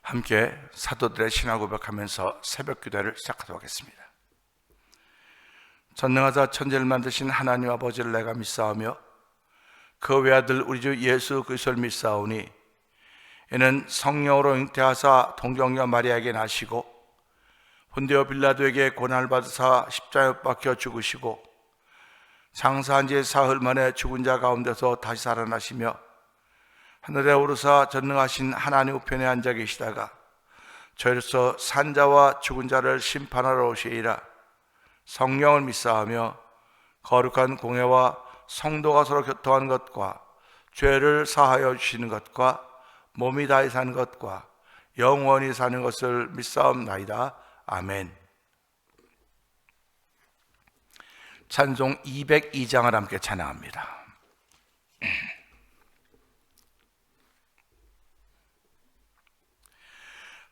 함께 사도들의 신앙 고백하면서 새벽 기도를 시작하도록 하겠습니다. 전능하사 천지를 만드신 하나님 아버지를 내가 믿사오며 그 외아들 우리 주 예수 그리스도를 믿사오니 이는 성령으로 잉태하사 동정녀 마리아에게 나시고 본디오 빌라도에게 고난을 받으사 십자가에 못 박혀 죽으시고 장사한 지 사흘 만에 죽은 자 가운데서 다시 살아나시며 하늘에 오르사 전능하신 하나님 우편에 앉아 계시다가 저희로서 산자와 죽은 자를 심판하러 오시리라. 성령을 믿사하며 거룩한 공회와 성도가 서로 교통하는 것과 죄를 사하여 주시는 것과 몸이 다히 사는 것과 영원히 사는 것을 믿사옵나이다. 아멘. 찬송 202장을 함께 찬양합니다.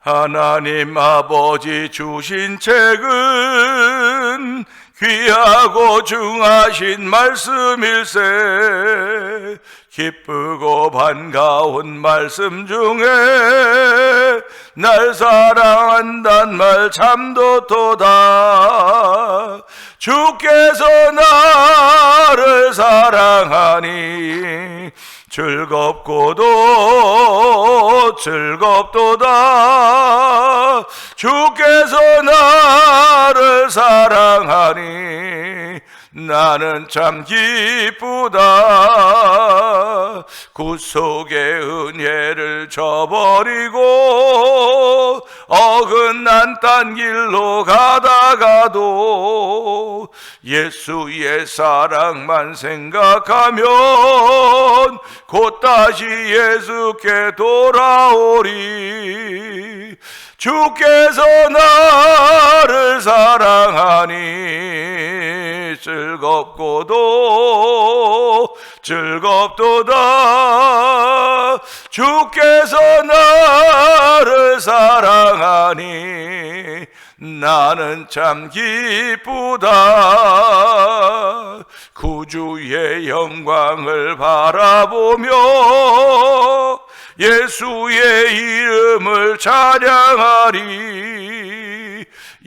하나님 아버지 주신 책은 귀하고 중하신 말씀일세. 기쁘고 반가운 말씀 중에 날 사랑한단 말 참도 도다. 주께서 나를 사랑하니 즐겁고도 즐겁도다. 주께서 나를 사랑하니 나는 참 기쁘다. 구속의 은혜를 저버리고 어긋난 딴 길로 가다가도 예수의 사랑만 생각하면 곧 다시 예수께 돌아오리. 주께서 나를 사랑하니 즐겁고도 즐겁도다. 주께서 나를 사랑하니 나는 참 기쁘다. 구주의 영광을 바라보며 예수의 이름을 찬양하리.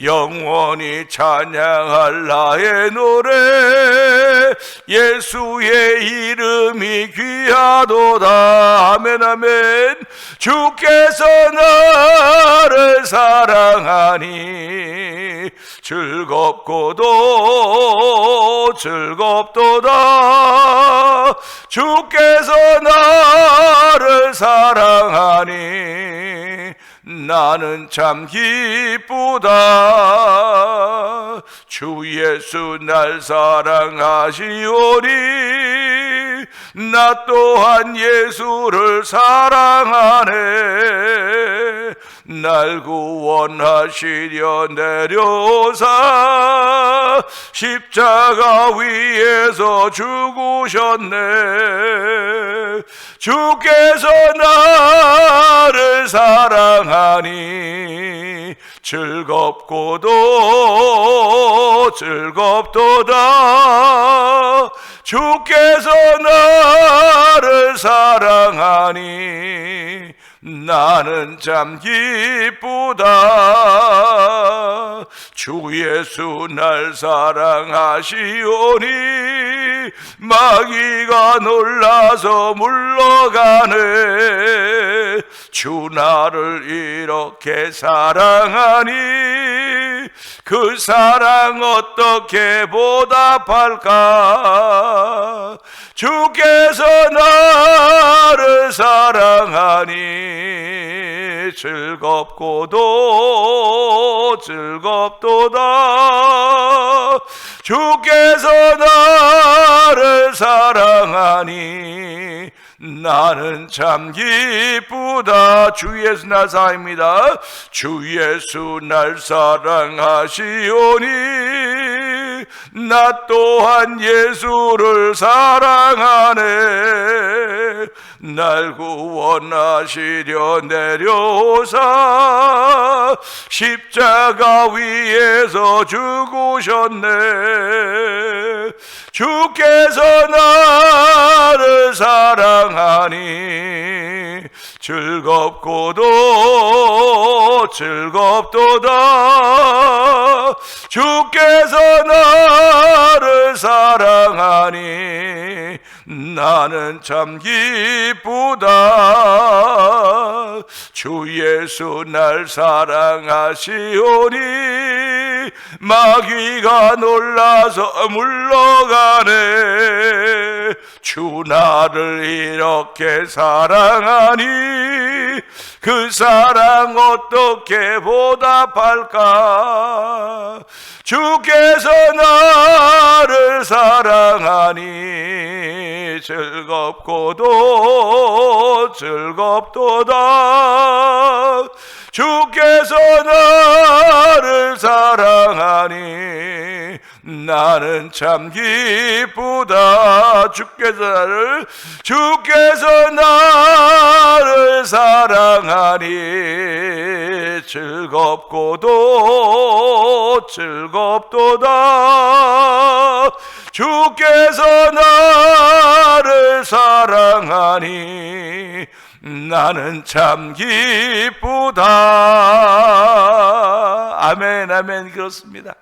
영원히 찬양할 나의 노래 예수의 이름이 귀하도다. 아멘 아멘. 주께서 나를 사랑하니 즐겁고도 즐겁도다. 주께서 나를 사랑하니 나는 참 기쁘다. 주 예수 날 사랑하시오니 나 또한 예수를 사랑하네. 날 구원하시려 내려오사 십자가 위에서 죽으셨네. 주께서 나를 사랑하니 즐겁고도 즐겁도다. 주께서 나를 사랑하니 나는 참 기쁘다. 주 예수 날 사랑하시오니 마귀가 놀라서 물러가네. 주 나를 이렇게 사랑하니 그 사랑 어떻게 보답할까. 주께서 나를 사랑하니 즐겁고도 즐겁도다. 주께서 나를 사랑하니 나는 참 기쁘다. 주 예수 날 사랑합니다. 주 예수 날 사랑하시오니 나 또한 예수를 사랑하네. 날 구원하시려 내려오사 십자가 위에서 죽으셨네. 주께서 나를 사랑하니 즐겁고도 즐겁도다. 주께서 나를 사랑하니 나는 참 기쁘다. 주 예수 날 사랑하시오니 마귀가 놀라서 물러가네. 주 나를 이렇게 사랑하니 그 사랑 어떻게 보답할까. 주께서 나를 사랑하니 즐겁고도 즐겁도다. 주께서 나를 사랑하니 나는 참 기쁘다. 주께서 나를 사랑하니 즐겁고도 즐겁도다. 주께서 나를 사랑하니 나는 참 기쁘다. 아멘, 아멘. 그렇습니다.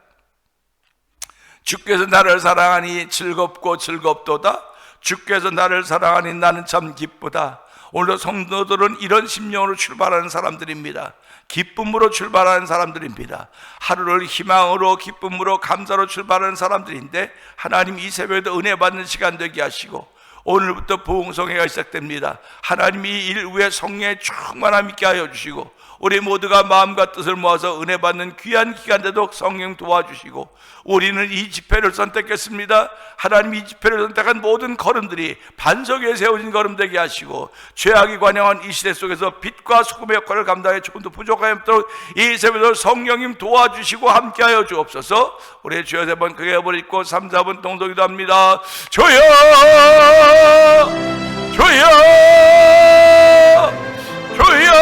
주께서 나를 사랑하니 즐겁고 즐겁도다. 주께서 나를 사랑하니 나는 참 기쁘다. 오늘 성도들은 이런 심령으로 출발하는 사람들입니다. 기쁨으로 출발하는 사람들입니다. 하루를 희망으로, 기쁨으로, 감사로 출발하는 사람들인데, 하나님 이 새벽에도 은혜 받는 시간 되게 하시고 오늘부터 부흥성회가 시작됩니다. 하나님이 일 위에 성령의 충만함 있게 하여 주시고 우리 모두가 마음과 뜻을 모아서 은혜 받는 귀한 기간 되도록 성령 도와주시고, 우리는 이 집회를 선택했습니다. 하나님 이 집회를 선택한 모든 걸음들이 반석에 세워진 걸음 되게 하시고, 죄악이 관영한 이 시대 속에서 빛과 소금의 역할을 감당해 조금도 부족하였도록 이 새벽에도 성령님 도와주시고 함께하여 주옵소서. 우리 주여 세 번 크게 버리고 3, 4분 동동기도 합니다. 주여 주여 주여.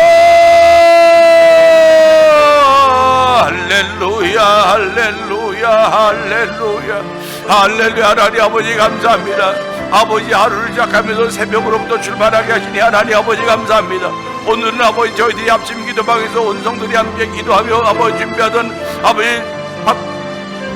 할렐루야 할렐루야 할렐루야 할렐루야. 하나님 아버지 감사합니다. 아버지 하루를 시작하면서 새벽으로부터 출발하게 하시니 하나님 아버지 감사합니다. 오늘은 아버지 저희들이 아침 기도방에서 온 성들이 함께 기도하며 아버지 준비하던 아버지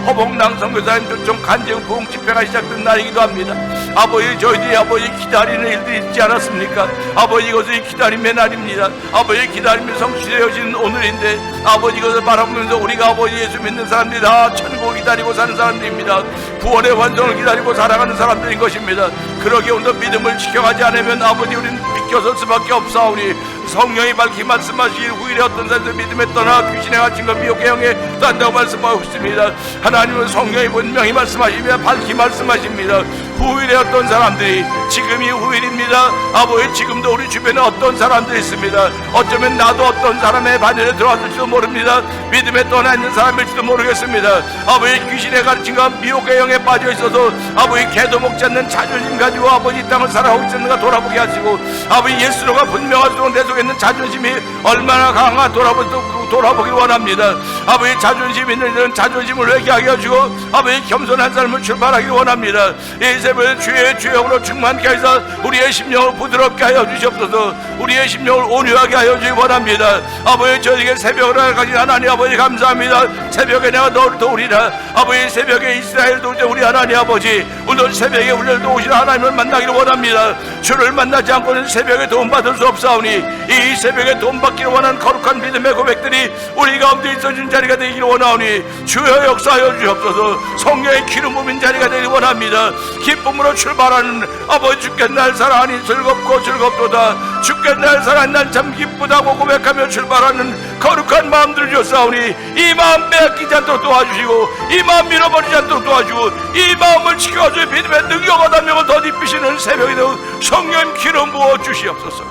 허봉랑 선교사님 좀 간증 부흥 집회가 시작된 날이기도 합니다. 아버지 저희들이 아버지 기다리는 일들이 있지 않았습니까? 아버지 이것이 기다림의 날입니다. 아버지 기다림이 성취되어지는 오늘인데, 아버지 이것을 바라보면서 우리가 아버지 예수 믿는 사람들이 다 천국 기다리고 사는 사람들입니다. 구원의 완성을 기다리고 살아가는 사람들인 것입니다. 그러기에 오늘 믿음을 지켜가지 않으면 아버지 우리는 비켜설 수밖에 없사오니, 성령이 밝히 말씀하시길 후일에 어떤 사람들 믿음에 떠나 귀신에 갇힌 것 미혹의 영에 딴다고 말씀하고 있습니다. 하나님은 성령이 분명히 말씀하시며 밝히 말씀하십니다. 후일에 어떤 사람들이, 지금이 후일입니다. 아버지 지금도 우리 주변에 어떤 사람들이 있습니다. 어쩌면 나도 어떤 사람의 반열에 들어왔을지도 모릅니다. 믿음에 떠나 있는 사람일지도 모르겠습니다. 아버지 귀신에 갇힌과 미혹의 영에 빠져 있어서 아버지 개도 먹지 않는 자존심 가지고 아버지 이 땅을 살아가고 있는가 돌아보게 하시고, 아버지 예수로가 분명하도록 내 속에 있는 자존심이 얼마나 강한가 돌아보기를 원합니다. 아버지 자존심 있는 이들은 자존심을 회개하게 해주고 아버지 겸손한 삶을 출발하기를 원합니다. 이 새벽에 주의 주역으로 충만케 하셔서 우리의 심령을 부드럽게 하여 주시옵소서. 우리의 심령을 온유하게 하여 주시기 원합니다. 아버지 저에게 새벽을 가진 하나님 아버지 감사합니다. 새벽에 내가 너를 도우리라. 아버지 새벽에 이스라엘 도우자 우리 하나님 아버지, 오늘 새벽에 우리를 도우시는 하나님을 만나기를 원합니다. 주를 만나지 않고는 새벽에 도움받을 수 없사오니, 이 새벽에 도움받기를 원하는 거룩한 믿음의 고백들이 우리 가운데 있어진 자리가 되기를 원하오니 주여 역사하여 주옵소서. 성령의 기름 부은 자리가 되기를 원합니다. 기쁨으로 출발하는 아버지, 주께서 날 사랑하니 즐겁고 즐겁도다. 주께서 날 사랑하니 난 참 기쁘다고 고백하며 출발하는 거룩한 마음들을 주옵사오니, 이 마음 빼앗기지 않도록 도와주시고 이 마음 잃어버리지 않도록 도와주고 이 마음을 지켜가지고 믿음의 능력과 담력을 덧입히시는 새벽에도 성령 기름 부어 주시옵소서.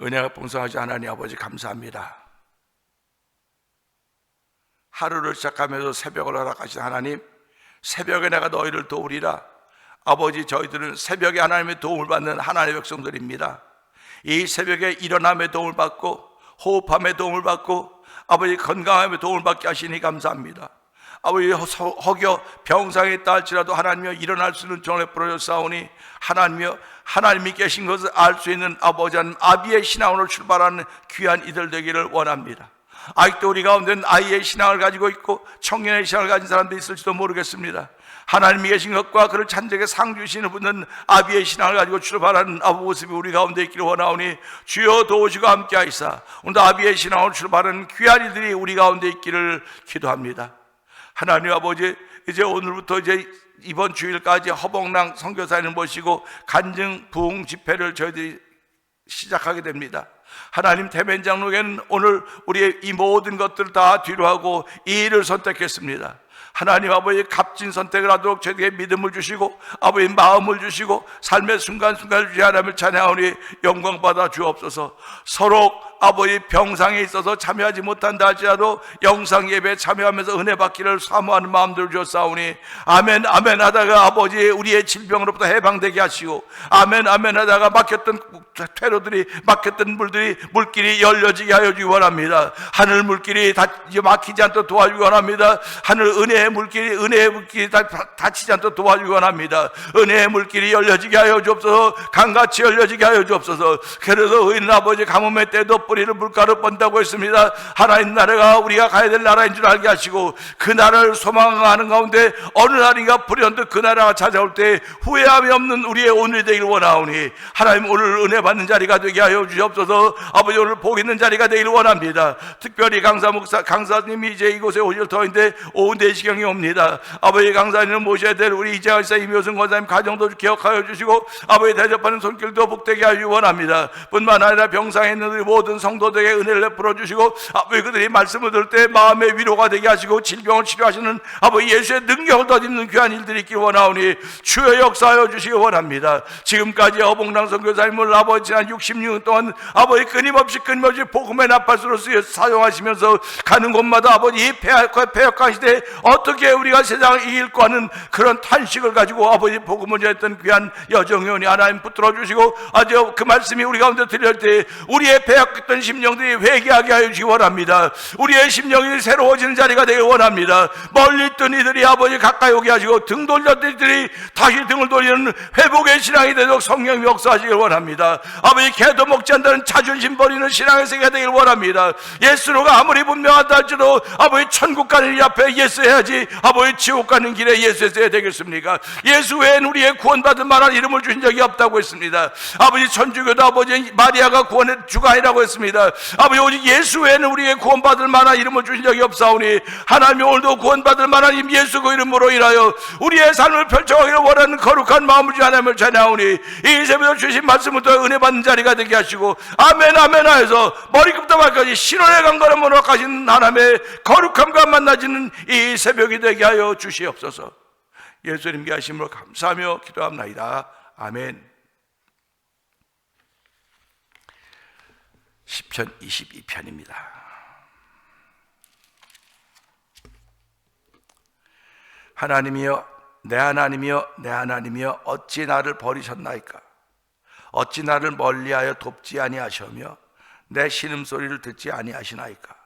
은혜가 풍성하시 하나님 아버지 감사합니다. 하루를 시작하면서 새벽을 허락하신 하나님, 새벽에 내가 너희를 도우리라. 아버지 저희들은 새벽에 하나님의 도움을 받는 하나님의 백성들입니다. 이 새벽에 일어남의 도움을 받고 호흡함의 도움을 받고 아버지 건강함의 도움을 받게 하시니 감사합니다. 아버지 허겨 병상에 있다 할지라도 하나님이여 일어날 수 있는 종을 베풀어 싸우니, 하나님이여 하나님이 계신 것을 알 수 있는 아버지 하나님, 아비의 신앙으로 출발하는 귀한 이들 되기를 원합니다. 아직도 우리 가운데는 아이의 신앙을 가지고 있고 청년의 신앙을 가진 사람도 있을지도 모르겠습니다. 하나님이 계신 것과 그를 찬되게 상 주시는 분은 아비의 신앙을 가지고 출발하는 아부 모습이 우리 가운데 있기를 원하오니 주여 도우시고 함께 하시사 오늘도 아비의 신앙으로 출발하는 귀한 이들이 우리 가운데 있기를 기도합니다. 하나님 아버지, 이제 오늘부터 이제 이번 주일까지 허봉랑 선교사님을 모시고 간증 부흥 집회를 저희들이 시작하게 됩니다. 하나님, 태면 장로에는 오늘 우리의 이 모든 것들을 다 뒤로하고 이 일을 선택했습니다. 하나님 아버지, 값진 선택을 하도록 저에게 믿음을 주시고 아버지 마음을 주시고 삶의 순간순간을 주시 하나님을 찬양하오니 영광받아 주옵소서. 서로 아버지 병상에 있어서 참여하지 못한다 할지라도 영상 예배에 참여하면서 은혜 받기를 사모하는 마음들을 주었사오니 아멘 아멘 하다가 아버지 우리의 질병으로부터 해방되게 하시고 아멘 아멘 하다가 막혔던 퇴로들이 막혔던 물길이 열려지게 하여 주기 원합니다. 하늘 물길이 막히지 않도록 도와주기 원합니다. 하늘 은혜의 물길이 닫히지 않도록 도와주기 원합니다. 은혜의 물길이 열려지게 하여 주옵소서. 강같이 열려지게 하여 주옵소서. 그래서 의인 아버지 가뭄의 때도 뿌리를 물가로 뻔다고 했습니다. 하나님 나라가 우리가 가야 될 나라인 줄 알게 하시고 그 나라를 소망하는 가운데 어느 날인가 불현듯 그 나라가 찾아올 때 후회함이 없는 우리의 오늘이 되길 원하오니 하나님 오늘 은혜 받는 자리가 되게 하여 주옵소서. 아버지 오늘 복 있는 자리가 되길 원합니다. 특별히 강사님이 이제 이곳에 오실 터인데 오후 4시경에 옵니다. 아버지 강사님을 모셔야 될 우리 이재환 씨, 임효승 권사님 가정도 기억하여 주시고 아버지 대접하는 손길도 복되게 하기 원합니다. 뿐만 아니라 병상에 있는 우리 모든 성도들에게 은혜를 베풀어 주시고 아버지 그들이 말씀을 들을 때 마음의 위로가 되게 하시고 질병을 치료하시는 아버지 예수의 능력을 덧입는 귀한 일들이 있길 원하오니 주여 역사하여 주시기 원합니다. 지금까지 어봉랑 선교사님을 아버지 지난 60년 동안 아버지 끊임없이 복음의 나팔수로 쓰여 사용하시면서 가는 곳마다 아버지 이 폐역한 시대에 어떻게 우리가 세상을 이길까 하는 그런 탄식을 가지고 아버지 복음을 전했던 귀한 여정이오니 하나님 붙들어 주시고 아주 그 말씀이 우리 가운데 들릴 때 우리의 폐역했던 심령들이 회개하게 하여 주시기 원합니다. 우리의 심령이 새로워지는 자리가 되길 원합니다. 멀리 있던 이들이 아버지 가까이 오게 하시고 등 돌렸던 이들이 다시 등을 돌리는 회복의 신앙이 되도록 성령 역사하시길 원합니다. 아버지 개도 먹지 않다는 자존심 버리는 신앙의 세계가 되길 원합니다. 예수로가 아무리 분명하다 할지라도 아버지 천국 가는 일 앞에 예수 해야지 아버지 지옥 가는 길에 예수 했어야 되겠습니까? 예수 외엔 우리의 구원받은 만한 이름을 주신 적이 없다고 했습니다. 아버지 천주교도 아버지 마리아가 구원의 주가 아니라고 했습니다. 아버지 오직 예수 외에는 우리의 구원받을 만한 이름을 주신 적이 없사오니 하나님이 오늘도 구원받을 만한 임 예수 그 이름으로 인하여 우리의 삶을 펼쳐가기를 원하는 거룩한 마음을 주신 하나님을 찬양하오니 이 새벽에 주신 말씀을 더 은혜 받는 자리가 되게 하시고 아멘 아멘 하여서 머리끝부터 발까지 신원의 강건함으로 가신 하나님의 거룩함과 만나지는 이 새벽이 되게 하여 주시옵소서. 예수님께 하심으로 감사하며 기도합나이다. 아멘. 시편 22편입니다. 하나님이여 내 하나님이여 내 하나님이여 어찌 나를 버리셨나이까? 어찌 나를 멀리하여 돕지 아니하시며 내 신음소리를 듣지 아니하시나이까?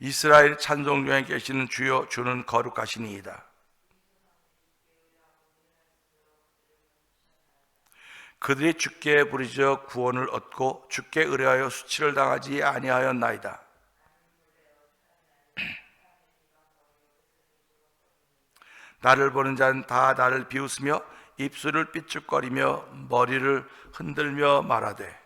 이스라엘 찬송 중에 계시는 주여 주는 거룩하시니이다. 그들이 주께 부르짖어 구원을 얻고 주께 의뢰하여 수치를 당하지 아니하였나이다. 나를 보는 자는 다 나를 비웃으며 입술을 삐죽거리며 머리를 흔들며 말하되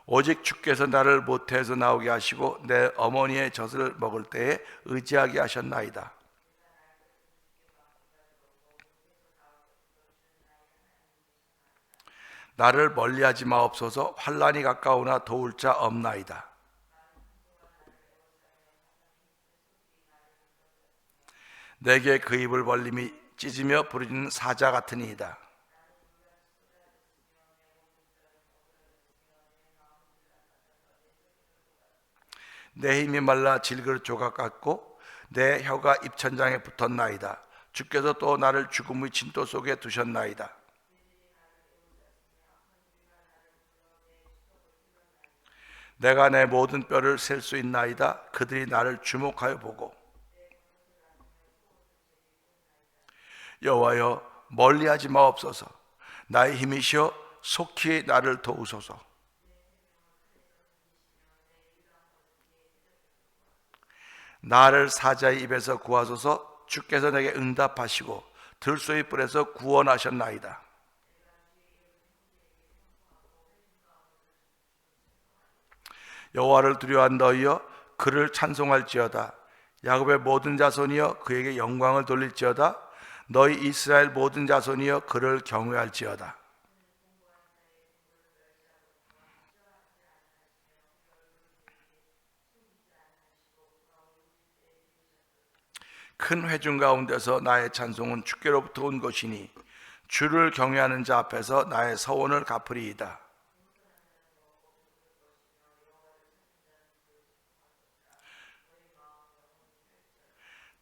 오직 주께서 나를 모태에서 나오게 하시고 내 어머니의 젖을 먹을 때에 의지하게 하셨나이다. 나를 멀리하지 마옵소서. 환난이 가까우나 도울 자 없나이다. 내게 그 입을 벌림이 찢으며 부르짖는 사자 같으니이다. 내 힘이 말라 질그릇 조각 같고 내 혀가 입천장에 붙었나이다. 주께서 또 나를 죽음의 진토 속에 두셨나이다. 내가 내 모든 뼈를 셀 수 있나이다. 그들이 나를 주목하여 보고 여호와여 멀리하지 마옵소서. 나의 힘이시여 속히 나를 도우소서. 나를 사자의 입에서 구하소서. 주께서 내게 응답하시고 들소의 뿔에서 구원하셨나이다. 여호와를 두려워한 너희여 그를 찬송할지어다. 야곱의 모든 자손이여 그에게 영광을 돌릴지어다. 너희 이스라엘 모든 자손이여 그를 경외할지어다. 큰 회중 가운데서 나의 찬송은 주께로부터 온 것이니 주를 경외하는 자 앞에서 나의 서원을 갚으리이다.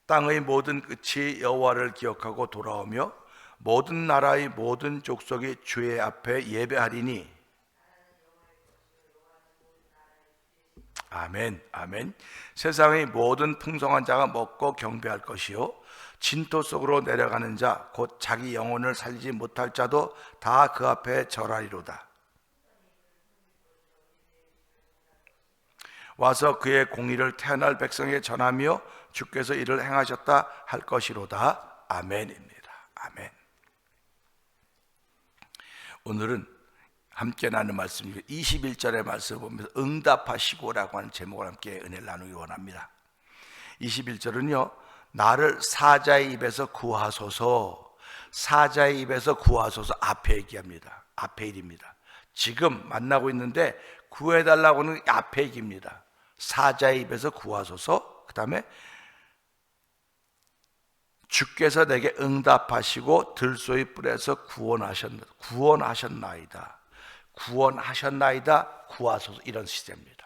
땅의 모든 끝이 여호와를 기억하고 돌아오며 모든 나라의 모든 족속이 주의 앞에 예배하리니. 아멘, 아멘. 세상의 모든 풍성한 자가 먹고 경배할 것이요 진토 속으로 내려가는 자 곧 자기 영혼을 살리지 못할 자도 다 그 앞에 절하리로다. 와서 그의 공의를 태어날 백성에게 전하며 주께서 이를 행하셨다 할 것이로다. 아멘입니다. 아멘. 오늘은 함께 나누는 말씀 21절의 말씀을 보면서 응답하시고라고 하는 제목을 함께 은혜를 나누기 원합니다. 21절은요 나를 사자의 입에서 구하소서. 사자의 입에서 구하소서 앞에 얘기합니다. 앞에 일입니다. 지금 만나고 있는데 구해달라고 하는 앞에 얘기입니다. 사자의 입에서 구하소서. 그 다음에 주께서 내게 응답하시고 들소의 뿔에서 구원하셨나이다. 구원하셨나이다. 구하소서. 이런 시제입니다.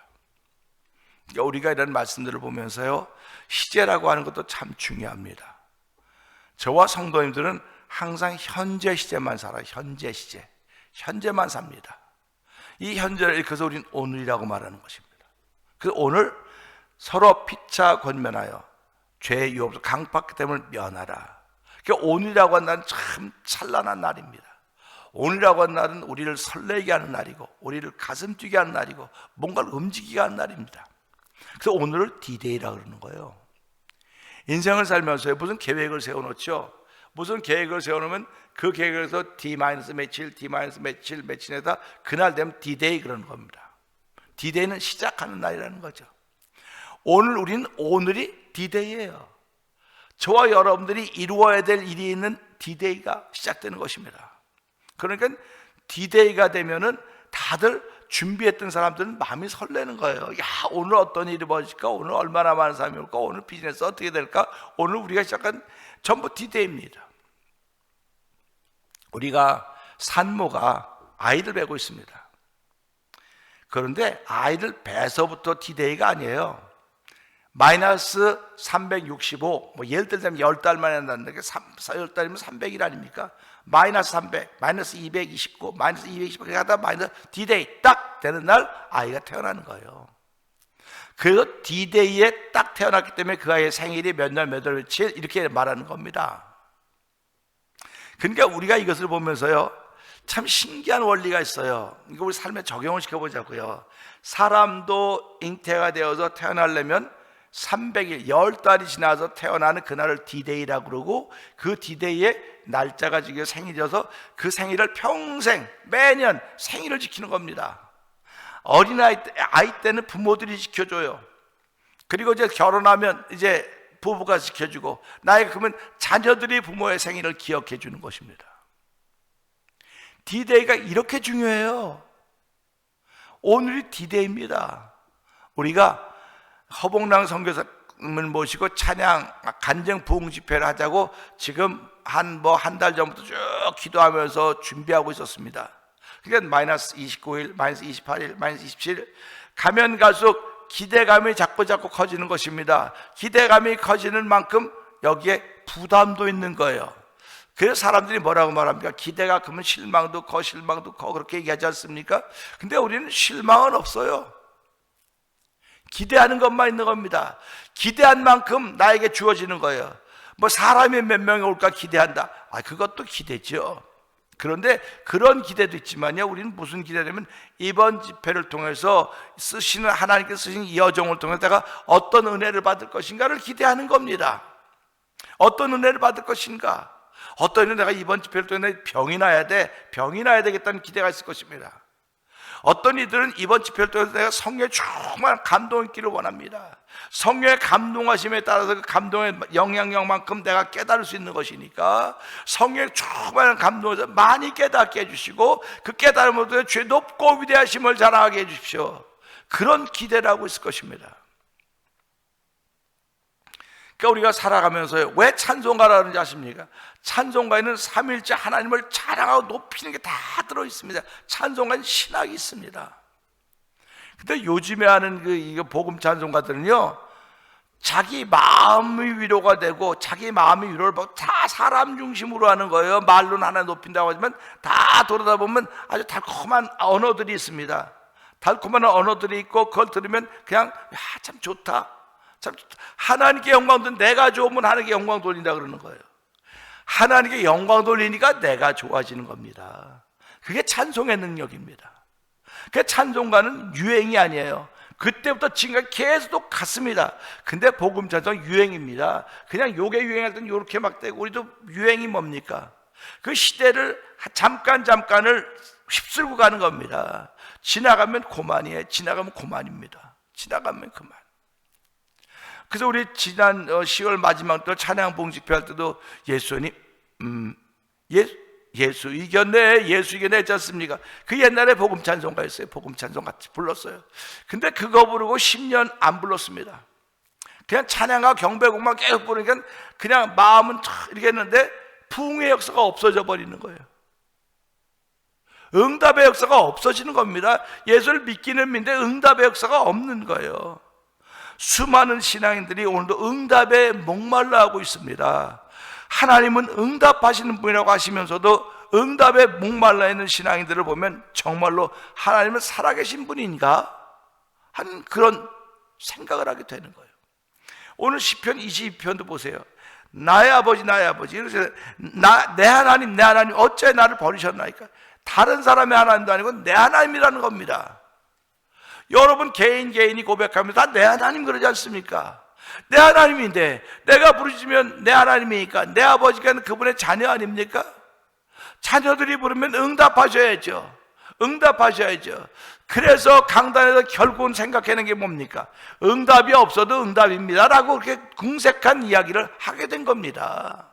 그러니까 우리가 이런 말씀들을 보면서요 시제라고 하는 것도 참 중요합니다. 저와 성도님들은 항상 현재 시제만 살아요. 현재 시제. 현재만 삽니다. 이 현재를 일컬어서 우리는 오늘이라고 말하는 것입니다. 그래서 오늘 서로 피차 권면하여 죄의 유혹 강팍됨을 면하라. 그러니까 오늘이라고 하는 날은 참 찬란한 날입니다. 오늘이라고 하는 날은 우리를 설레게 하는 날이고 우리를 가슴 뛰게 하는 날이고 뭔가를 움직이게 하는 날입니다. 그래서 오늘을 D-Day라고 그러는 거예요. 인생을 살면서 무슨 계획을 세워놓죠. 무슨 계획을 세워놓으면 그 계획에서 D-며칠, D-며칠, 며칠에다 그날 되면 D-Day 그러는 겁니다. D-Day는 시작하는 날이라는 거죠. 오늘 우리는 오늘이 D-Day예요. 저와 여러분들이 이루어야 될 일이 있는 D-Day가 시작되는 것입니다. 그러니까 D-Day가 되면은 다들 준비했던 사람들은 마음이 설레는 거예요. 야, 오늘 어떤 일이 벌어질까? 오늘 얼마나 많은 사람이 올까? 오늘 비즈니스 어떻게 될까? 오늘 우리가 시작한 전부 D-Day입니다. 우리가 산모가 아이를 배고 있습니다. 그런데 아이를 배서부터 D-Day가 아니에요. 마이너스 365, 예를 들자면 10달 만에 한다는데 10달이면 300일 아닙니까? 마이너스 300, 마이너스 229, 마이너스 220 그렇게 하다 마이너스 D-Day 딱 되는 날 아이가 태어나는 거예요. 그래서 D-Day에 딱 태어났기 때문에 그 아이의 생일이 몇 날 몇 월 며칠 이렇게 말하는 겁니다. 그러니까 우리가 이것을 보면서요 참 신기한 원리가 있어요. 이거 우리 삶에 적용을 시켜보자고요. 사람도 잉태가 되어서 태어나려면 300일, 10달이 지나서 태어나는 그날을 D-Day라고 그러고 그 D-Day에 날짜가 지금 생일이어서 그 생일을 평생 매년 생일을 지키는 겁니다. 어린아이 때는 부모들이 지켜줘요. 그리고 이제 결혼하면 이제 부부가 지켜주고 나이가 그러면 자녀들이 부모의 생일을 기억해 주는 것입니다. D-Day가 이렇게 중요해요. 오늘이 D-Day입니다. 우리가 허봉랑 선교사님을 모시고 찬양 간증 부흥 집회를 하자고 지금 한 달 전부터 쭉 기도하면서 준비하고 있었습니다. 그러니까 마이너스 29일, 마이너스 28일, 마이너스 27일 가면 갈수록 기대감이 자꾸 커지는 것입니다. 기대감이 커지는 만큼 여기에 부담도 있는 거예요. 그래서 사람들이 뭐라고 말합니까? 기대가 크면 실망도 커 그렇게 얘기하지 않습니까? 근데 우리는 실망은 없어요. 기대하는 것만 있는 겁니다. 기대한 만큼 나에게 주어지는 거예요. 뭐 사람이 몇 명이 올까 기대한다. 그것도 기대죠. 그런데 그런 기대도 있지만요, 우리는 무슨 기대냐면 이번 집회를 통해서 쓰시는, 하나님께서 쓰신 이 여정을 통해서 내가 어떤 은혜를 받을 것인가를 기대하는 겁니다. 어떤 은혜를 받을 것인가, 어떤 은혜, 내가 이번 집회를 통해 병이 나야 되겠다는 기대가 있을 것입니다. 어떤 이들은 이번 집회를 통해서 내가 성령의 충만한 감동을 있기를 원합니다. 성령의 감동하심에 따라서 그 감동의 영향력만큼 내가 깨달을 수 있는 것이니까 성령의 충만한 감동에서 많이 깨닫게 해주시고 그 깨달음으로 통해 주의 높고 위대하심을 자랑하게 해주십시오. 그런 기대를 하고 있을 것입니다. 그러니까 우리가 살아가면서 왜 찬송가라 그러는지 아십니까? 찬송가에는 삼위일체 하나님을 자랑하고 높이는 게 다 들어있습니다. 찬송가는 신학이 있습니다. 근데 요즘에 하는 이거 복음 찬송가들은요, 자기 마음이 위로가 되고 자기 마음이 위로를 받고 다 사람 중심으로 하는 거예요. 말로는 하나 높인다고 하지만 다 돌아다 보면 아주 달콤한 언어들이 있습니다. 달콤한 언어들이 있고 그걸 들으면 그냥 참 좋다, 참 좋다. 하나님께 영광 돌리면, 내가 좋으면 하나님께 영광 돌린다 그러는 거예요. 하나님께 영광 돌리니까 내가 좋아지는 겁니다. 그게 찬송의 능력입니다. 그 찬송가는 유행이 아니에요. 그때부터 지금까지 계속 똑같습니다. 근데 복음 찬송 유행입니다. 그냥 요게 유행할 땐 요렇게 막 되고, 우리도 유행이 뭡니까? 그 시대를 잠깐을 휩쓸고 가는 겁니다. 지나가면 고만이에요. 지나가면 고만입니다. 지나가면 그만. 그래서 우리 지난 10월 마지막 달 찬양 봉집회 할 때도 예수님, 예수 이겼네, 예수 이겼네 했지 않습니까? 그 옛날에 복음 찬송가였어요. 복음 찬송 같이 불렀어요. 근데 그거 부르고 10년 안 불렀습니다. 그냥 찬양과 경배곡만 계속 부르니까 그냥 마음은 이렇게 했는데 부흥의 역사가 없어져 버리는 거예요. 응답의 역사가 없어지는 겁니다. 예수를 믿기는 믿는데 응답의 역사가 없는 거예요. 수많은 신앙인들이 오늘도 응답에 목말라 하고 있습니다. 하나님은 응답하시는 분이라고 하시면서도 응답에 목말라 있는 신앙인들을 보면 정말로 하나님은 살아계신 분인가 하는 그런 생각을 하게 되는 거예요. 오늘 시편 22편도 보세요. 나의 아버지, 나의 아버지. 내 하나님, 내 하나님, 어째 나를 버리셨나이까? 다른 사람의 하나님도 아니고 내 하나님이라는 겁니다. 여러분 개인이 고백하면서 다 내 하나님 그러지 않습니까? 내 하나님인데 내가 부르시면 내 하나님이니까 내 아버지가 그분의 자녀 아닙니까? 자녀들이 부르면 응답하셔야죠. 응답하셔야죠. 그래서 강단에서 결국은 생각하는 게 뭡니까? 응답이 없어도 응답입니다 라고 그렇게 궁색한 이야기를 하게 된 겁니다.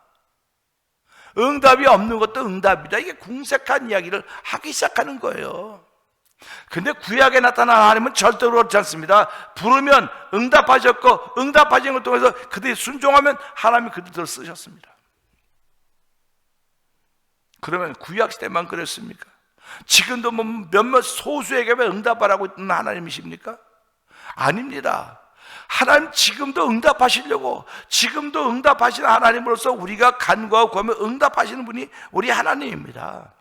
응답이 없는 것도 응답이다, 이게 궁색한 이야기를 하기 시작하는 거예요. 근데 구약에 나타난 하나님은 절대로 그렇지 않습니다. 부르면 응답하셨고 응답하신 걸 통해서 그들이 순종하면 하나님이 그들을 쓰셨습니다. 그러면 구약 시대만 그랬습니까? 지금도 뭐 몇몇 소수에게만 응답하라고 있는 하나님이십니까? 아닙니다. 하나님 지금도 응답하시려고, 지금도 응답하시는 하나님으로서 우리가 간구하고 구하면 응답하시는 분이 우리 하나님입니다.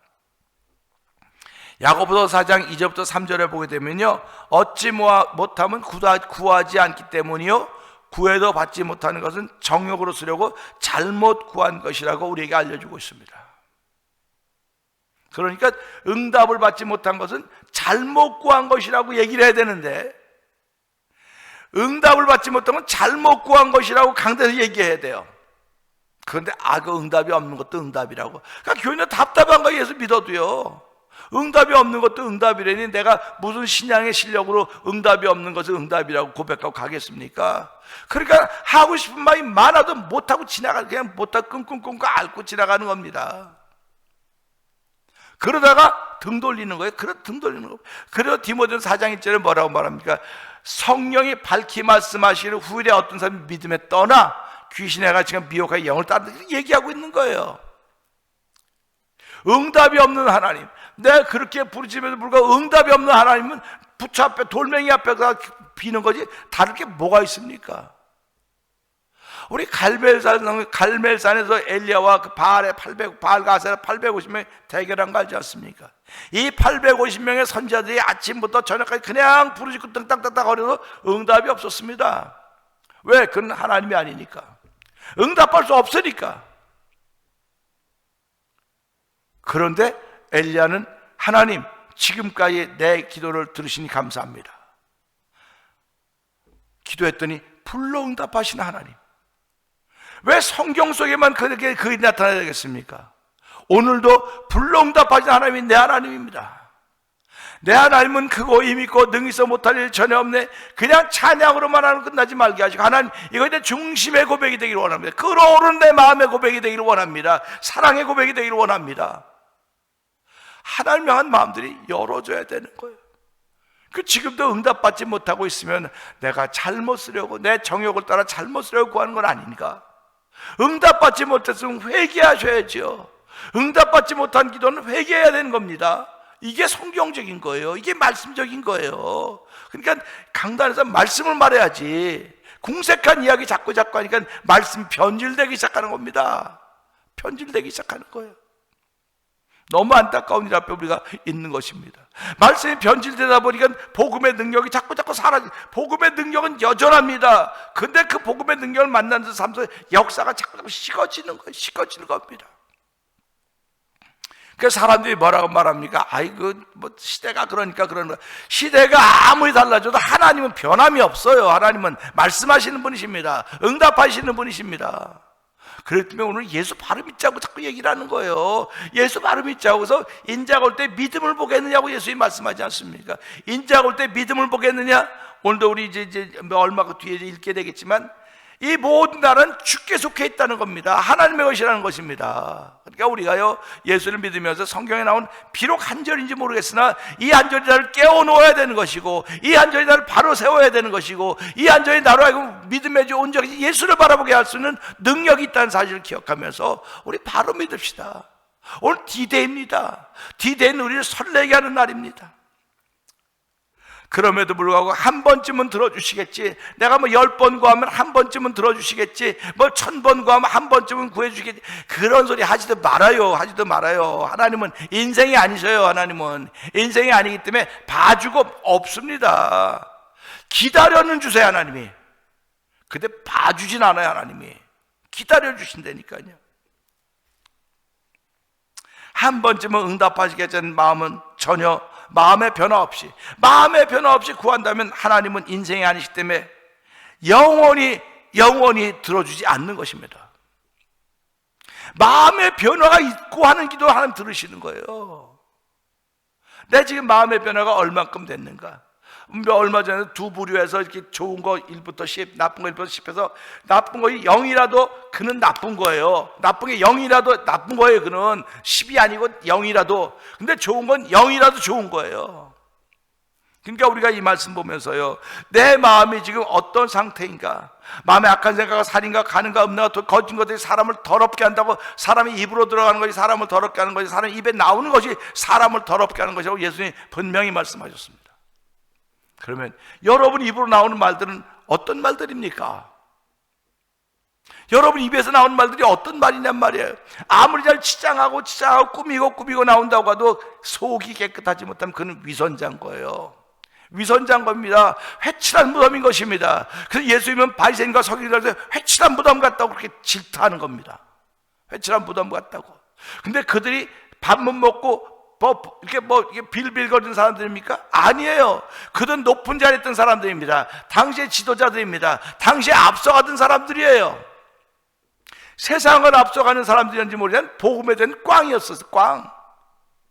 야고보서 4장 2절부터 3절에 보게 되면요, 얻지 못하면 구하지 않기 때문이요, 구해도 받지 못하는 것은 정욕으로 쓰려고 잘못 구한 것이라고 우리에게 알려주고 있습니다. 그러니까 응답을 받지 못한 것은 잘못 구한 것이라고 얘기를 해야 되는데, 응답을 받지 못한 건 잘못 구한 것이라고 강대에서 얘기해야 돼요. 그런데 그 응답이 없는 것도 응답이라고. 그러니까 교인은 답답한 거예요. 예수 믿어도요. 응답이 없는 것도 응답이라니 내가 무슨 신앙의 실력으로 응답이 없는 것을 응답이라고 고백하고 가겠습니까? 그러니까 하고 싶은 말이 많아도 못하고 그냥 못하고 끙끙끙끙 앓고 지나가는 겁니다. 그러다가 등 돌리는 거예요. 등 돌리는 거예요. 그래서 디모데전서 4장 1절에 뭐라고 말합니까? 성령이 밝히 말씀하시는 후일에 어떤 사람이 믿음에 떠나 귀신의 같이 미혹하여 영을 따르는 얘기하고 있는 거예요. 응답이 없는 하나님, 내가 그렇게 부르짖음에도 불구하고 응답이 없는 하나님은 부처 앞에 돌멩이 앞에 비는 거지 다를 게 뭐가 있습니까? 우리 갈멜산에서 엘리야와 그 바알의 바알가세라 850명 대결한 거 알지 않습니까? 이 850명의 선지자들이 아침부터 저녁까지 그냥 부르짖고 땅땅땅땅 거려도 응답이 없었습니다. 왜? 그건 하나님이 아니니까, 응답할 수 없으니까. 그런데 엘리야는 하나님, 지금까지 내 기도를 들으시니 감사합니다. 기도했더니 불로 응답하시는 하나님. 왜 성경 속에만 그렇게 그이 나타나야 되겠습니까? 오늘도 불로 응답하시는 하나님이 내 하나님입니다. 내 하나님은 크고 힘있고 능히서 못할 일 전혀 없네. 그냥 찬양으로만 하는 끝나지 말게 하시고, 하나님, 이거 내 중심의 고백이 되기를 원합니다. 끓어오르는 내 마음의 고백이 되기를 원합니다. 사랑의 고백이 되기를 원합니다. 하나님 향한 마음들이 열어줘야 되는 거예요. 지금도 응답받지 못하고 있으면 내가 잘못 쓰려고, 내 정욕을 따라 잘못 쓰려고 구하는 건 아닌가? 응답받지 못했으면 회개하셔야죠. 응답받지 못한 기도는 회개해야 되는 겁니다. 이게 성경적인 거예요. 이게 말씀적인 거예요. 그러니까 강단에서 말씀을 말해야지, 궁색한 이야기 자꾸 하니까 말씀 변질되기 시작하는 겁니다. 변질되기 시작하는 거예요. 너무 안타까운 일 앞에 우리가 있는 것입니다. 말씀이 변질되다 보니까 복음의 능력이 자꾸 사라지. 복음의 능력은 여전합니다. 근데 그 복음의 능력을 만나는 삶 속에 역사가 자꾸 식어지는 거예요. 식어지는 겁니다. 그래서 사람들이 뭐라고 말합니까? 뭐 시대가 그러니까 그러는 거야. 시대가 아무리 달라져도 하나님은 변함이 없어요. 하나님은 말씀하시는 분이십니다. 응답하시는 분이십니다. 그렇기 때문에 오늘 예수 바로 믿자고 자꾸 얘기를 하는 거예요. 예수 바로 믿자고. 그래서 인자가 올 때 믿음을 보겠느냐고 예수님이 말씀하지 않습니까? 인자가 올 때 믿음을 보겠느냐? 오늘도 우리 이제 얼마 뒤에 읽게 되겠지만, 이 모든 나라는 주께 속해 있다는 겁니다. 하나님의 것이라는 것입니다. 그러니까 우리가요, 예수를 믿으면서 성경에 나온 비록 한 절인지 모르겠으나 이 한 절이 나를 깨워놓아야 되는 것이고, 이 한 절이 나를 바로 세워야 되는 것이고, 이 한 절이 나로 하여금 믿음의 주 온전히 예수를 바라보게 할 수 있는 능력이 있다는 사실을 기억하면서 우리 바로 믿읍시다. 오늘 D-Day입니다. D-Day는 우리를 설레게 하는 날입니다. 그럼에도 불구하고 한 번쯤은 들어주시겠지. 내가 뭐 10번 구하면 한 번쯤은 들어주시겠지. 뭐 1000번 구하면 한 번쯤은 구해주시겠지. 그런 소리 하지도 말아요. 하나님은 인생이 아니셔요. 하나님은 인생이 아니기 때문에 봐주고 없습니다. 기다려는 주세요, 하나님이. 근데 봐주진 않아요, 하나님이. 기다려주신다니까요. 한 번쯤은 응답하시겠다는 마음은 전혀, 마음의 변화 없이 구한다면 하나님은 인생이 아니시기 때문에 영원히 들어주지 않는 것입니다. 마음의 변화가 있고 하는 기도 하나님 들으시는 거예요. 내 지금 마음의 변화가 얼만큼 됐는가? 얼마 전에 두 부류에서 이렇게 좋은 거 1부터 10, 나쁜 거 1부터 10해서 나쁜 거 0이라도 그는 나쁜 거예요. 나쁜 게 0이라도 나쁜 거예요. 그는 10이 아니고 0이라도. 근데 좋은 건 0이라도 좋은 거예요. 그러니까 우리가 이 말씀 보면서요, 내 마음이 지금 어떤 상태인가? 마음에 악한 생각과 살인과 가는가 없는가 거짓 것들이 사람을 더럽게 한다고. 사람이 입으로 들어가는 것이 사람을 더럽게 하는 것이, 사람이 입에 나오는 것이 사람을 더럽게 하는 것이라고 예수님이 분명히 말씀하셨습니다. 그러면 여러분 입으로 나오는 말들은 어떤 말들입니까? 여러분 입에서 나오는 말들이 어떤 말이냔 말이에요. 아무리 잘 치장하고 꾸미고 나온다고 해도 속이 깨끗하지 못하면 그는 위선자인 거예요. 위선자인 겁니다. 회칠한 무덤인 것입니다. 그래서 예수님은 바리새인과 서기관들한테 회칠한 무덤 같다고 그렇게 질타하는 겁니다. 회칠한 무덤 같다고. 근데 그들이 밥 못 먹고 이렇게 빌빌거리는 사람들입니까? 아니에요. 그들은 높은 자리에 있던 사람들입니다. 당시의 지도자들입니다. 당시에 앞서가던 사람들이에요. 세상을 앞서가는 사람들이었는지 모르지만 복음에 대한 꽝이었어요.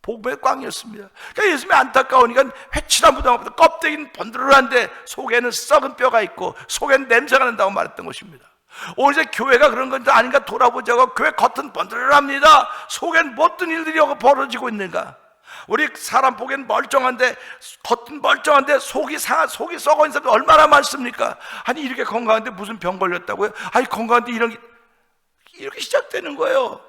복음의 꽝이었습니다. 그러니까 예수님이 안타까우니까 회칠한 무덤보다 껍데기는 번들어한데 속에는 썩은 뼈가 있고 속에는 냄새가 난다고 말했던 것입니다. 오늘 이제 교회가 그런 건지 아닌가 돌아보자고. 교회 겉은 번들어합니다. 속엔 어떤 일들이 벌어지고 있는가? 우리 사람 보기엔 멀쩡한데, 겉은 멀쩡한데 속이 썩어 있는 사람들 얼마나 많습니까? 아니 이렇게 건강한데 무슨 병 걸렸다고요? 아니 건강한데 이렇게 시작되는 거예요.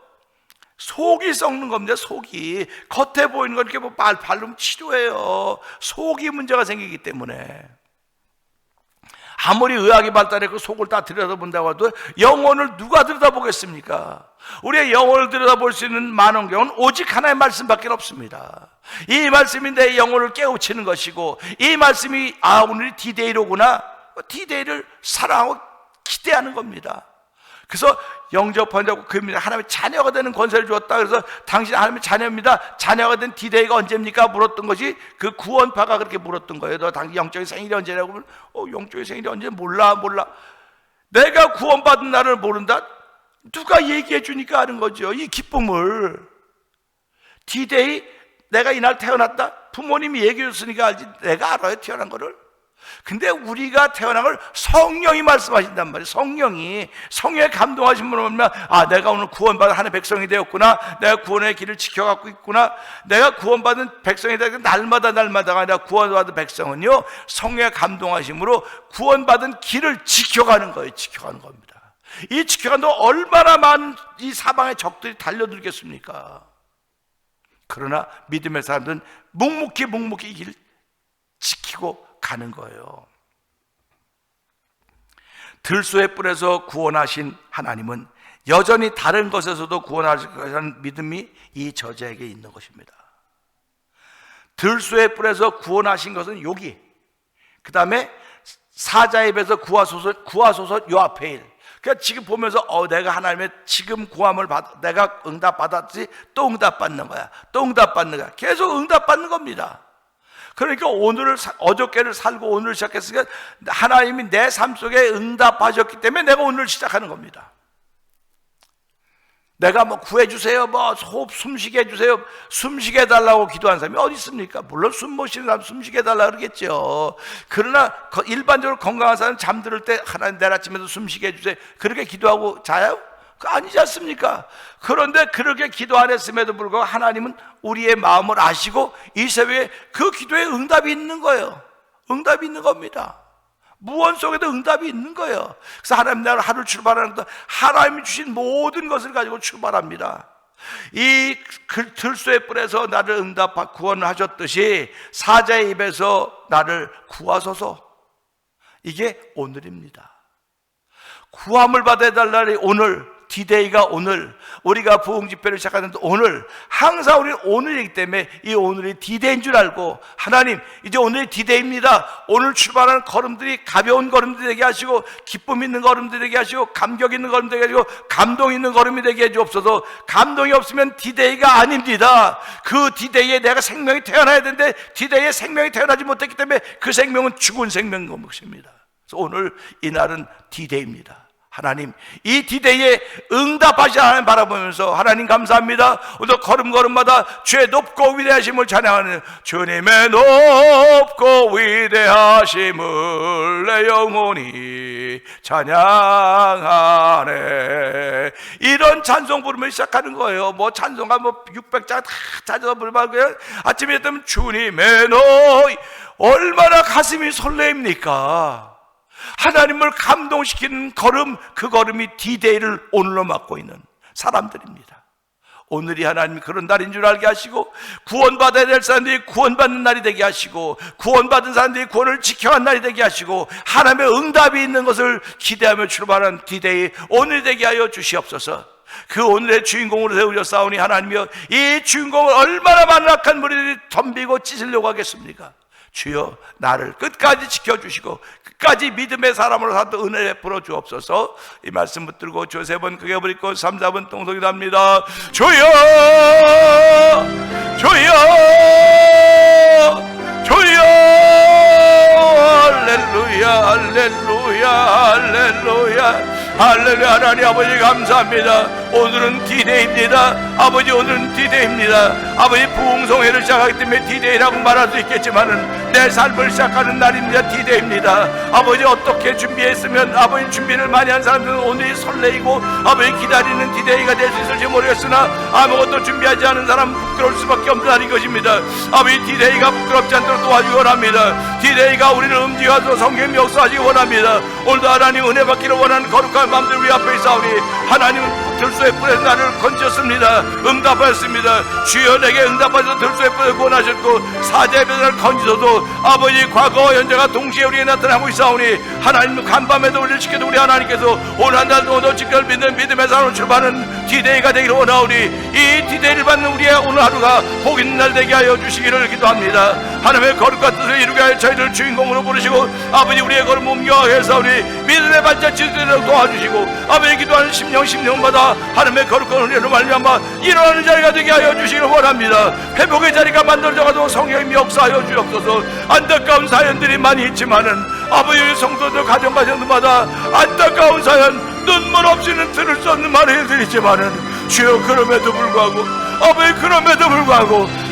속이 썩는 겁니다. 속이. 겉에 보이는 건 이렇게 바르면 치료해요. 속이 문제가 생기기 때문에. 아무리 의학이 발달했고 속을 다 들여다본다고 해도 영혼을 누가 들여다보겠습니까? 우리의 영혼을 들여다볼 수 있는 만원경은 오직 하나의 말씀밖에 없습니다. 이 말씀이 내 영혼을 깨우치는 것이고, 이 말씀이 오늘이 디데이로구나, 디데이를 사랑하고 기대하는 겁니다. 그래서 영접한다고 그입니다. 하나님의 자녀가 되는 권세를 주었다. 그래서 당신 하나님의 자녀입니다. 자녀가 된 디데이가 언제입니까? 물었던 것이 그 구원파가 그렇게 물었던 거예요. 너 당신 영적인 생일이 언제냐고 하면 영적인 생일이 언제? 몰라. 내가 구원받은 날을 모른다? 누가 얘기해 주니까 아는 거죠. 이 기쁨을. 디데이, 내가 이날 태어났다? 부모님이 얘기해 줬으니까 알지. 내가 알아요, 태어난 거를. 근데 우리가 태어난 걸 성령이 말씀하신단 말이에요. 성령에 감동하신 분을 보면, 내가 오늘 구원받은 하나님의 백성이 되었구나, 내가 구원의 길을 지켜가고 있구나, 내가 구원받은 백성이 되었구나. 날마다가 아니라 구원받은 백성은요, 성령의 감동하심으로 구원받은 길을 지켜가는 거예요. 지켜가는 겁니다. 이 지켜가는 동안 얼마나 많은 이 사방의 적들이 달려들겠습니까? 그러나 믿음의 사람들은 묵묵히 이 길을 지키고 가는 거예요. 들소의 뿔에서 구원하신 하나님은 여전히 다른 것에서도 구원하시는 믿음이 이 저자에게 있는 것입니다. 들소의 뿔에서 구원하신 것은 여기, 그 다음에 사자의 입에서 구하소서 요 앞에 일. 그러니까 지금 보면서 내가 하나님의 지금 구함을 내가 응답받았지, 또 응답받는 거야, 계속 응답받는 겁니다. 그러니까 어저께를 살고 오늘을 시작했으니까 하나님이 내 삶 속에 응답하셨기 때문에 내가 오늘을 시작하는 겁니다. 내가 구해주세요, 호흡 숨쉬게 해주세요, 숨쉬게 해달라고 기도한 사람이 어디 있습니까? 물론 숨 못 쉬는 사람 숨쉬게 해달라고 그러겠죠. 그러나 일반적으로 건강한 사람은 잠들 때 하나님 내일 아침에도 숨쉬게 해주세요, 그렇게 기도하고 자요? 아니지 않습니까? 그런데 그렇게 기도 안 했음에도 불구하고 하나님은 우리의 마음을 아시고 이 새벽에 그 기도에 응답이 있는 거예요. 응답이 있는 겁니다. 무언 속에도 응답이 있는 거예요. 그래서 하나님 나를 하루 출발하는 것도 하나님이 주신 모든 것을 가지고 출발합니다. 이 들소의 뿔에서 나를 구원하셨듯이 사자의 입에서 나를 구하소서. 이게 오늘입니다. 구함을 받아야 될 날이 오늘, 디데이가 오늘, 우리가 부흥 집회를 시작하는데 오늘, 항상 우리는 오늘이기 때문에 이 오늘이 디데이인 줄 알고, 하나님 이제 오늘이 디데이입니다. 오늘 출발하는 걸음들이 가벼운 걸음들이 되게 하시고, 기쁨 있는 걸음들이 되게 하시고, 감격 있는 걸음들이 되게 하시고, 감동 있는 걸음이 되게 해주옵소서. 감동이 없으면 디데이가 아닙니다. 그 디데이에 내가 생명이 태어나야 되는데 디데이에 생명이 태어나지 못했기 때문에 그 생명은 죽은 생명인 것입니다. 그래서 오늘 이 날은 디데이입니다. 하나님, 이 디데이에 응답하신 하나님 바라보면서 하나님 감사합니다. 오늘 걸음걸음마다 주의 높고 위대하심을 찬양하는 주님의 높고 위대하심을 내 영혼이 찬양하네. 이런 찬송 부르면 시작하는 거예요. 찬송가 600장 다 찾아서 부르면 아침에 되면 주님의 얼마나 가슴이 설레입니까? 하나님을 감동시키는 걸음, 그 걸음이 디데이를 오늘로 맞고 있는 사람들입니다. 오늘이 하나님이 그런 날인 줄 알게 하시고, 구원받아야 될 사람들이 구원받는 날이 되게 하시고, 구원받은 사람들이 구원을 지켜간 날이 되게 하시고, 하나님의 응답이 있는 것을 기대하며 출발한 디데이 오늘이 되게 하여 주시옵소서. 그 오늘의 주인공으로 세우셨사오니 하나님이여, 이 주인공을 얼마나 많은 악한 무리들이 덤비고 찢으려고 하겠습니까? 주여, 나를 끝까지 지켜주시고 끝까지 믿음의 사람으로 살도 은혜 베풀어 주옵소서. 이 말씀 붙들고 주 3번 크게 부르고 3, 4번 통성이 합니다. 주여, 주여, 주여, 할렐루야, 할렐루야, 할렐루야, 할렐루야. 하나님 아버지 감사합니다. 오늘은 디데이입니다. 아버지, 오늘은 디데이입니다. 아버지, 부흥성회를 시작하기 때문에 디데이라고 말할 수 있겠지만은 내 삶을 시작하는 날입니다. 디데이입니다. 아버지, 어떻게 준비했으면 아버지 준비를 많이 한 사람들은 오늘이 설레이고 아버지 기다리는 디데이가 될 수 있을지 모르겠으나 아무것도 준비하지 않은 사람은 부끄러울 수밖에 없는 날인 것입니다. 아버지, 디데이가 부끄럽지 않도록 도와주기 원합니다. 디데이가 우리를 움직여서 성경이 역사하시기 원합니다. 오늘도 하나님 은혜 받기를 원하는 거룩한 마음들 우리 앞에 있사오니 하나님은 들소 들소의 뿔에 나를 건졌습니다. 응답하였습니다. 주여 내게 응답하셔서 들소의 뿔에 구원하셨고 사자의 뼈를 건지셔도 아버지 과거와 현재가 동시에 우리에게 나타나고 있사오니 하나님 간밤에도 우리를 지켜도 우리 하나님께서 오늘 한 달도 오늘 지켜 믿는 믿음의 삶으로 출발하는 디데이가 되기를 원하오니 이 디데이를 받는 우리의 오늘 하루가 복 있는 날 되게 하여 주시기를 기도합니다. 하나님의 거룩과 뜻을 이루게 하여 저희를 주인공으로 부르시고 아버지 우리의 걸음 옮겨가게 해서오니 믿음의 발자취들을 도와주시고 아버지 기도하는 심령마다 하나님의 거룩한 은혜로 말미암아 일어나는 자리가 되게 하여 주시기를 원합니다. 회복의 자리가 만들어져가도 성령이 역사하여 주옵소서. 안타까운 사연들이 많이 있지만은 아버지 성도들 가정마다 안타까운 사연 눈물 없이는 들을 수 없는 말을 있지만은 주여 그럼에도 불구하고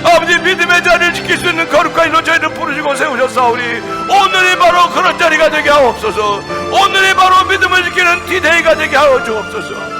아버지 믿음의 자리를 지킬 수 있는 거룩한 일로 저희를 부르시고 세우셨사오니 오늘이 바로 그런 자리가 되게 하옵소서. 오늘이 바로 믿음을 지키는 디데이가 되게 하여 주옵소서.